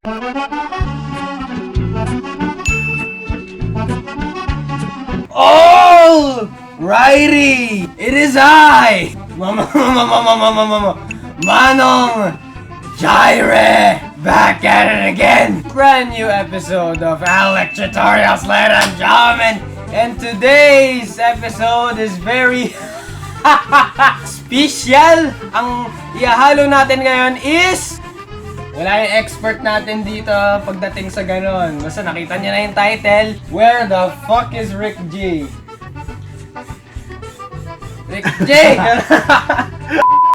Oh! Righty! It is I! Manong Jireh! Back at it again! Brand new episode of Alak Tutorials, ladies and gentlemen! And today's episode is very special! Ang ihahalo natin ngayon is... Wala yung expert natin dito pagdating sa ganon. Basta nakita niya na yung title. Where the fuck is Rick G? Rick G!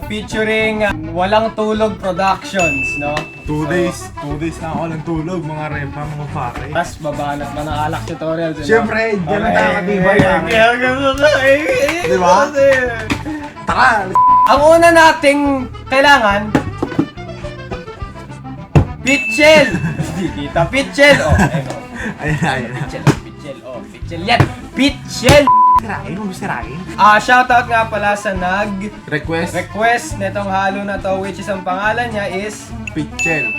Featuring Walang Tulog Productions, no? 2 days na ako ng tulog, mga repa, mga pare. Tapos babanat pa ng Alak Tutorials. Siyempre, dyan ang kakatibay namin. Diba? Tara! Ang una nating kailangan, pitchel! Hindi kita, pitchel! Oh, Ayan. Pitchel, oh, pitchel yan! Pitchel! Sirain mo, sirain. Shoutout nga pala sa Request. netong halo na to, which is ang pangalan niya is Pitchel.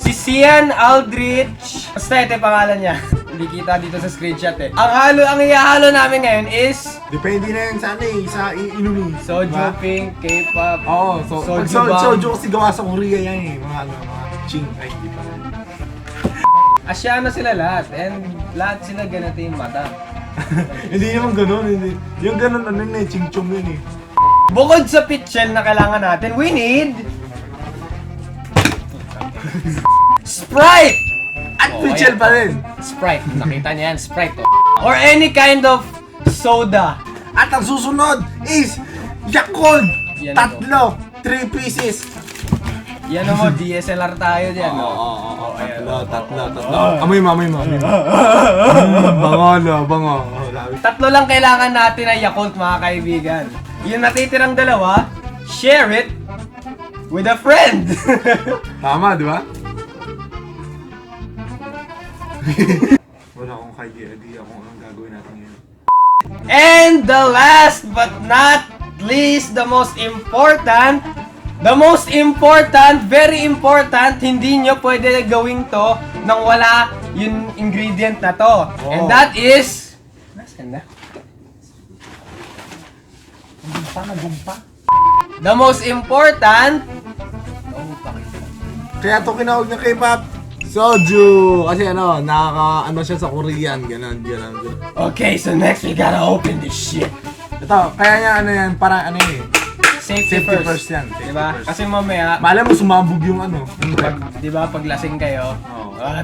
si Sian Aldrich. Basta ito yung pangalan niya. Hindi kita dito sa screenshot eh. Ang ihahalo namin ngayon is Depende na yan sa ano eh, sa inumin. soju, Diba? pink, K-pop. Oo, soju kasi gawa sa Korea yan eh. Mga ching, ay di pa. Asyano sila lahat, and lahat sila ganito yung mata. Hindi naman ganun, hindi. Yung ganun ano yun eh, ching-chong yun eh. Bukod sa pitchel na kailangan natin, we need Sprite! At pitchel pa rin. Sprite, nakita niya yan, Sprite oh. Or any kind of soda. At ang susunod is Yakult! Yan Tatlo! 3 pieces! Yan mo, DSLR tayo dyan. Oo, ayan. tatlo. Amoy mo. Bango. Tatlo lang kailangan natin na Yakult, mga kaibigan. Yung natitirang dalawa, share it with a friend. Tama, di ba? Wala akong idea kung anong gagawin natin ngayon. And the last but not least, the most important, very important, hindi nyo pwede gawin to nang wala yung ingredient na to. Oh. And that is... Nasaan na? Nagumpa. The most important... Kaya to kinawag ng K-pop SOJU! Kasi nakaka siya sa Korean, ganon. Okay, so next we gotta open this shit. Ito, kaya niya yan, para eh. Safety first yan. Diba? Kasi mamaya, Malay mo sumabog yung diba, pag lasing kayo,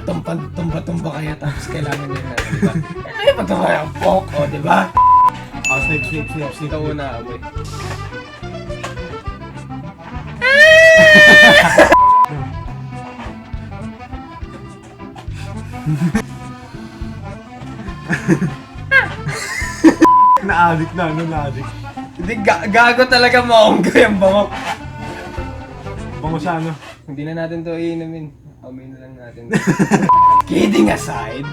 tumba kayo, tapos kailangan nyo na, diba? Ay, patumba yung pok, diba? Snip. Ito una, boy. Naadik na. Hindi, gago talaga maonggo yung bangok. Bango siya, Hindi na natin to iinumin. Amoy na lang natin. Kidding aside.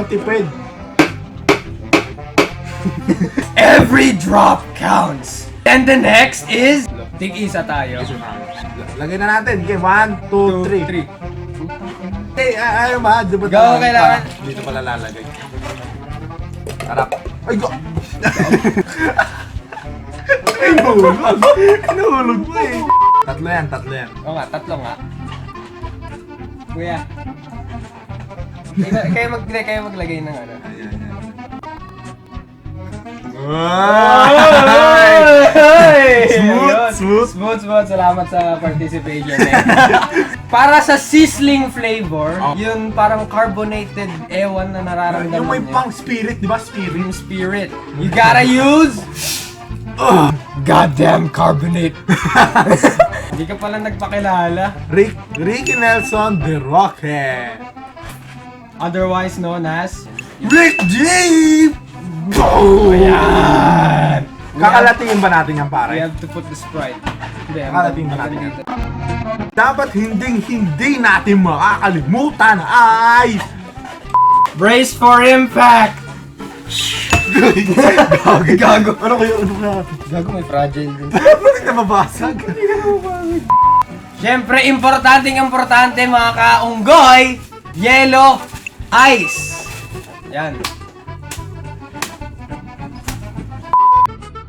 Tipid. Every drop counts. And the next is... Tig-isa tayo. Lagay na natin. Okay, 1, 2, 3. Okay, ayaw ba? Go, kailangan. Dito pala lalagay. Harap. Ay, go! Ay, nahulog mo eh. Tatlo yan. Oo nga, tatlo nga. Kuya. Kayo maglagay ng ano. Ayan. Smooth. Salamat sa participation. Para sa sizzling flavor, yung parang carbonated ewan na nararamdaman Yung may niya. pang spirit, di ba? Yung spirit. You gotta use... goddamn carbonate. Hindi ka pala nagpakilala. Ricky Nelson de Roque. Otherwise known as... Rick G! Ayan! Kakalatingin ba natin yan, We pare? have to put the Sprite. Hindi, Kakalatingin ba natin yan? Dapat hindi natin makakalimutan ay... Brace for impact! Gago. Ano kaya? Gago, may fragile din. Bakit na mabasag? Siyempre, importante mga kaunggoy, yelo, ice. Yan.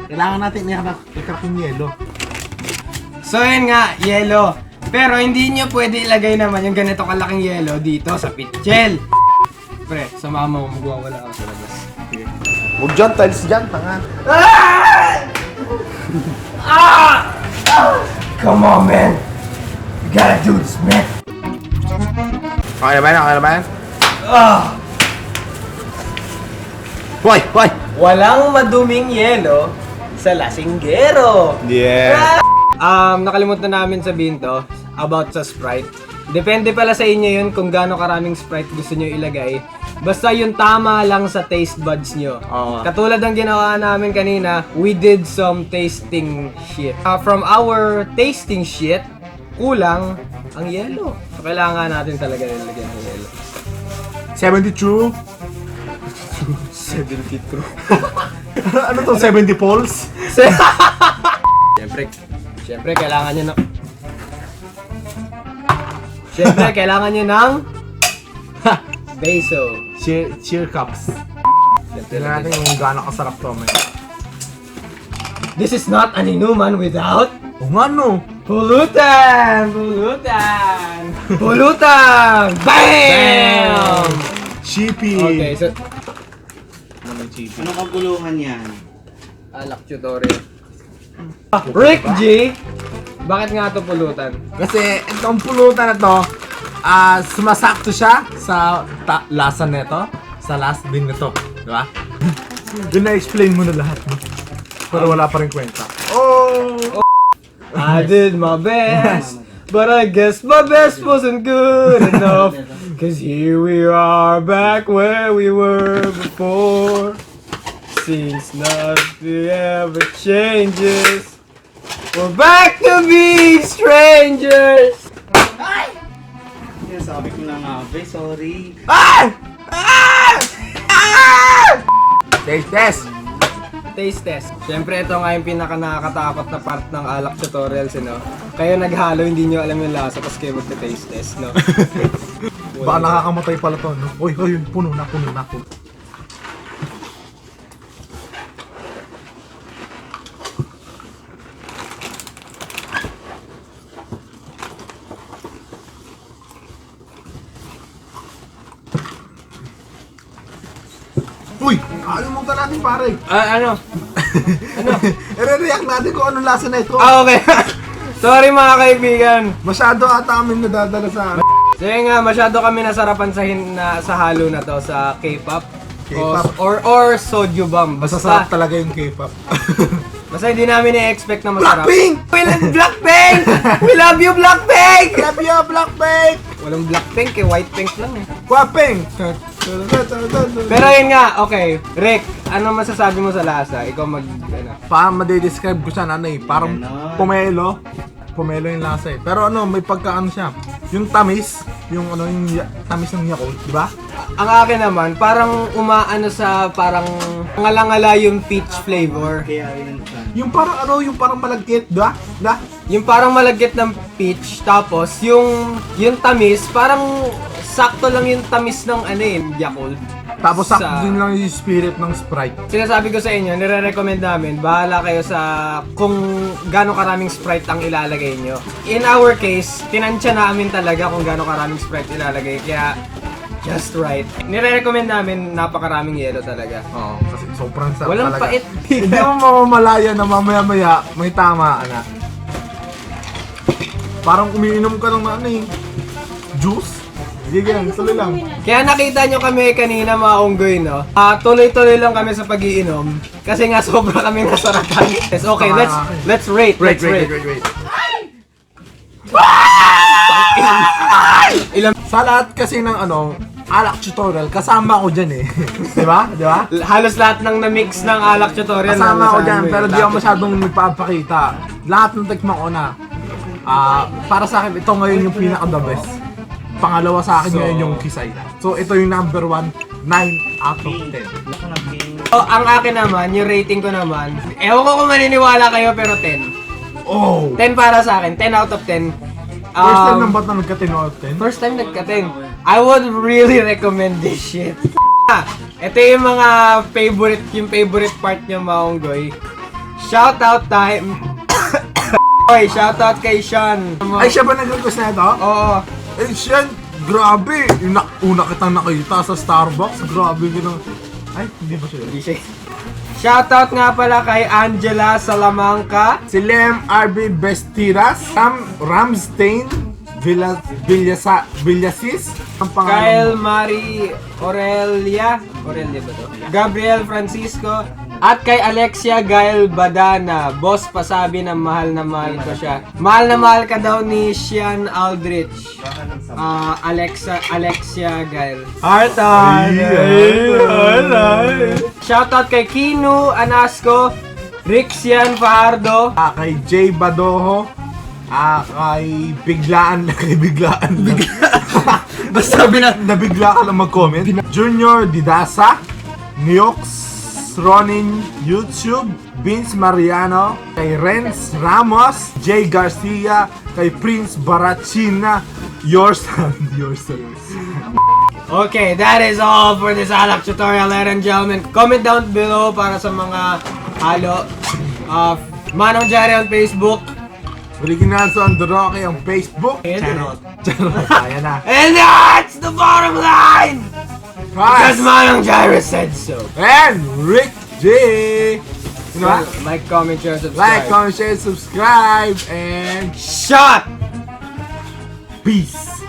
Kailangan natin ikarap yung yelo. So yun nga, yelo. Pero hindi nyo pwede ilagay naman yung ganito kalaking yelo dito sa pitchel. Pre, sa mama mo, magwawala ako sa labas. Okay. Huwag dyan, tiles dyan, tanga. Come on, man. You gotta do this, man. Okay na ba yan? Okay na ba yan? Hoy! Hoy! Walang maduming yelo sa lasinggero. Yeah! Nakalimutan namin sabihin to about sa Sprite. Depende pala sa inyo yun kung gaano karaming Sprite gusto nyo ilagay. Basta yung tama lang sa taste buds nyo. Katulad ng ginawa namin kanina, we did some tasting shit. From our tasting shit, kulang ang yelo. So kailangan natin talaga nilagyan ng yelo. 72? 72. Ano to? 70 poles? Siyempre, kailangan nyo ng... Siyempre, kailangan nyo ng... Beso. Cheer cups. Tignan natin kung gaano kasarap to, man. This is not an inuman without... O nga, no? Pulutan! Pulutan! Pulutan! BAM! Cheapy! Okay, so... Ano kaguluhan yan? Alak Tutorials. Rick G! Bakit nga ito pulutan? Kasi itong pulutan na to, sumasakto siya sa lasa nito, sa lasa din nito, di ba? Yun na-explain mo na lahat, no? Pero wala pa rin kwenta. Oh! I did my best, but I guess my best wasn't good enough. Cause here we are back where we were before. Since nothing ever changes, we're back to being strangers. Sabi ko lang nga, sorry. Ah! Ah! Ah! Taste test! Taste test. Siyempre, ito nga yung pinaka-nakakatakot na part ng Alak Tutorials, no? Kayo naghalo, hindi nyo alam yung lasa, tapos kayo magte-taste test, no? Baka nakakamatay pala to, no? Uy, puno na. Uy! Kalimutan natin, pare! Ano? Ano? I-react natin kung anong lasa na ito. Okay. Sorry mga kaibigan. Masyado ata kami nadadala sa... So yun nga, masyado kami nasarapan sa halo na to sa K-pop. Or soju bomb. Masasarap talaga yung K-pop. Basta hindi namin i-expect na masarap. Blackpink! We love Blackpink! We love you, Blackpink! Love you, Blackpink! Walang Blackpink eh, white pink lang eh. Guaping! Pero yun nga, okay. Rick, ano masasabi mo sa lasa? Ikaw Parang madidescribe ko siya na parang pomelo. Pomelo yung lasa eh. Pero may pagkaano siya. Yung tamis, yung tamis ng Yakult, di ba? Ang akin naman, parang umaano sa parang ngala-ngala yung peach flavor. Kaya rin siya. Yung parang malagkit, di ba? Yung parang malagkit ng peach, tapos yung tamis, parang sakto lang yung tamis ng Yakult. Tapos sakto din lang yung spirit ng Sprite. Sinasabi ko sa inyo, nire-recommend namin, bahala kayo sa kung gaano karaming Sprite ang ilalagay nyo. In our case, tinansya namin talaga kung gaano karaming Sprite ilalagay, kaya just right. Nire-recommend namin napakaraming yelo talaga. Oo, kasi sobrang sarap Walang talaga. pait. Hindi mo mamamalaya na mamaya-maya may tama, Parang umiinom ka ng juice. Sige ganyan, tuloy lang. Kaya nakita nyo kami kanina mga unggoy, no? Tuloy-tuloy lang kami sa pag-iinom. Kasi nga sobra kami nasarapan. Yes, okay, let's rate. Wait. Sa lahat kasi ng Alak Tutorial, kasama ko dyan eh. Di ba? Halos lahat ng na-mix ng Alak Tutorial. Kasama ko dyan, pero di ako masyadong nagpapakita. Lahat ng tikman ko na. Para sa akin, ito ngayon yung pinaka-the best. Pangalawa sa akin ngayon yung Kisay. So ito yung number 1, 9 out of 10. Ang akin naman, yung rating ko naman, ewan ko kung maniniwala kayo pero 10. Oh! 10 para sa akin, 10 out of 10. First time nang ba't na nagka-10 First time nagkating. I would really recommend this shit. Ito yung mga favorite part niya, Maonggoy. Shoutout time. Oy, shoutout kay Sean. Ay, siya ba nag-request na ito? Oo. Eh, Sean, grabe. Una kitang nakita sa Starbucks. Grabe gano'n. Ay, hindi ba siya? Hindi siya. Shoutout nga pala kay Angela Salamanca. Si Lem RB Bestiras. Ramstein Villasis. Ang Kyle pangalan mo. Marie Aurelia ba to? Gabriel Francisco. At kay Alexia Gail Badana. Boss, pasabi na mahal ko siya. Mahal na mahal ka daw ni Sian Aldrich. Alexia Gail. Shoutout kay Kinu Anasco. Rixian Fajardo. Kay Jay Badoho. Kay Biglaan. Basta Nabigla ka lang mag-comment. Junior Didasa. Niox Ronin YouTube. Vince Mariano. Kay Renz Ramos. Jay Garcia. Kay Prince Barachina. Yours and yours. Okay, that is all for this Alak tutorial, ladies and gentlemen. Comment down below para sa mga halo. Manong Jireh on Facebook. Original on the Roque ang Facebook. Charot. Ayan na. And that's the bottom line! Because Manong Jireh said so. And Rick J. You know what? Like, comment, share, subscribe. Like, comment, share, subscribe, and Shot! peace.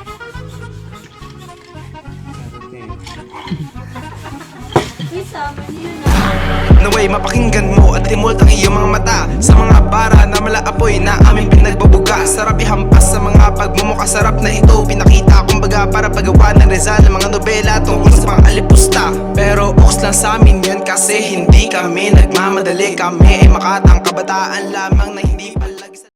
Naway mapakinggan mo at timult ang iyong mga mata sa mga bara na malaapoy na aming pinagbabuga. Sarap ihampas sa mga pagmumuka, sarap na ito pinakita kumbaga para paggawa ng Rizal ng mga nobela tungkol sa mga alipusta. Pero uks lang sa amin yan kasi hindi kami nagmamadali. Kami ay makatang kabataan lamang na hindi pala